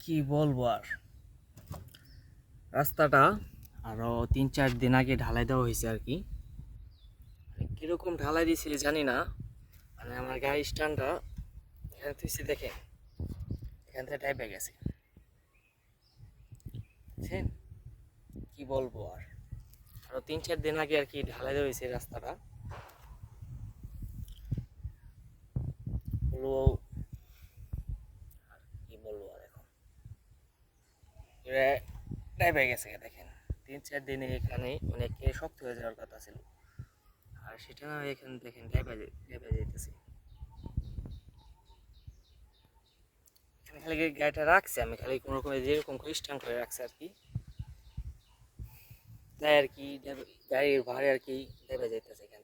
কি বলবো আর, রাস্তাটা আরো 3-4 দিন আগে ঢালাই দেওয়া হয়েছে আর কি। কিরকম ঢালাই দিয়েছে জানি না, মানে আমার গাড়ি স্ট্যান্ডটা এখানে তুইছি দেখে, এখান থেকে টাইপে গেছে, বুঝছেন? কি বলবো আর, আরো 3-4 দিন আগে আর কি ঢালাই দেওয়া হয়েছে রাস্তাটা। হলো আর কি বলবো আর, এখন টাইপে গেছে দেখেন। 3-4 দিনে এখানে অনেকে শক্ত হয়ে যাওয়ার কথা ছিল, আর সেটা এখানে দেখেন টাইপে যাইতেছে। এখানে খালি গাড়িটা রাখছে, আমি খালি কোনো রকম যেরকম করে স্ট্যান্ড করে রাখছে আর কি, তাই আর কি গাড়ির ভাড়ে আর কি লেবে যাইতেছে এখানে।